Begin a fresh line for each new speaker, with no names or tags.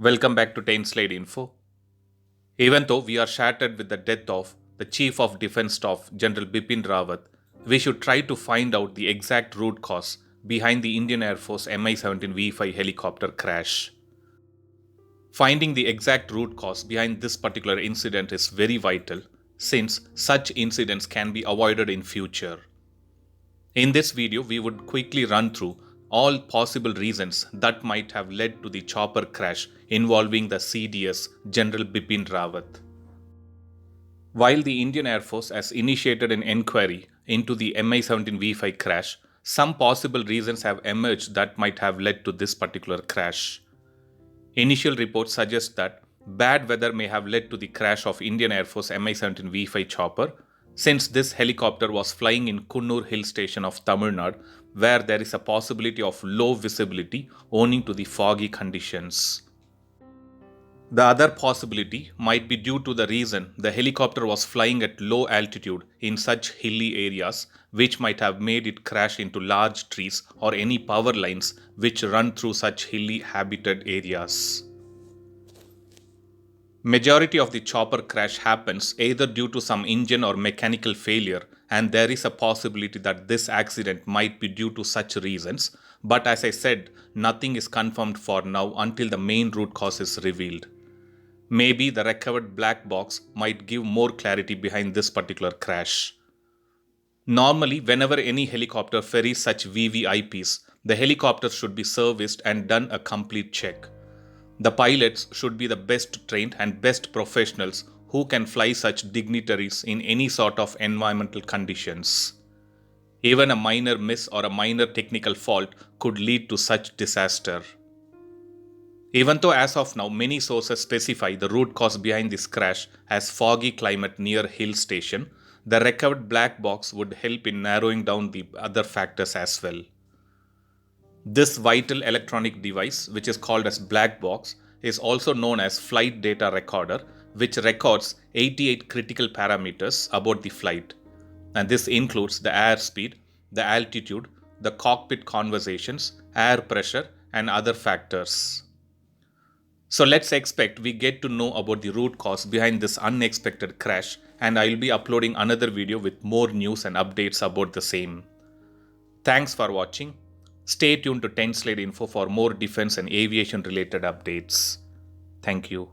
Welcome back to 10 Slide Info. Even though we are shattered with the death of the Chief of Defence Staff, General Bipin Rawat, we should try to find out the exact root cause behind the Indian Air Force Mi-17V5 helicopter crash. Finding the exact root cause behind this particular incident is very vital, since such incidents can be avoided in future. In this video, we would quickly run through all possible reasons that might have led to the chopper crash involving the CDS General Bipin Rawat. While the Indian Air Force has initiated an inquiry into the Mi-17V5 crash, some possible reasons have emerged that might have led to this particular crash. Initial reports suggest that bad weather may have led to the crash of Indian Air Force Mi-17V5 chopper, since this helicopter was flying in Kunnur hill station of Tamil Nadu, where there is a possibility of low visibility owing to the foggy conditions. The other possibility might be due to the reason the helicopter was flying at low altitude in such hilly areas, which might have made it crash into large trees or any power lines which run through such hilly habited areas. Majority of the chopper crash happens either due to some engine or mechanical failure, and there is a possibility that this accident might be due to such reasons, but as I said, nothing is confirmed for now until the main root cause is revealed. Maybe the recovered black box might give more clarity behind this particular crash. Normally, whenever any helicopter ferries such VVIPs, the helicopter should be serviced and done a complete check. The pilots should be the best trained and best professionals who can fly such dignitaries in any sort of environmental conditions. Even a minor miss or a minor technical fault could lead to such disaster. Even though as of now many sources specify the root cause behind this crash as foggy climate near hill station, the recovered black box would help in narrowing down the other factors as well. This vital electronic device, which is called as black box, is also known as flight data recorder, which records 88 critical parameters about the flight. And this includes the airspeed, the altitude, the cockpit conversations, air pressure, and other factors. So let's expect we get to know about the root cause behind this unexpected crash, and I will be uploading another video with more news and updates about the same. Thanks for watching. Stay tuned to 10 Slide Info for more defense and aviation related updates. Thank you.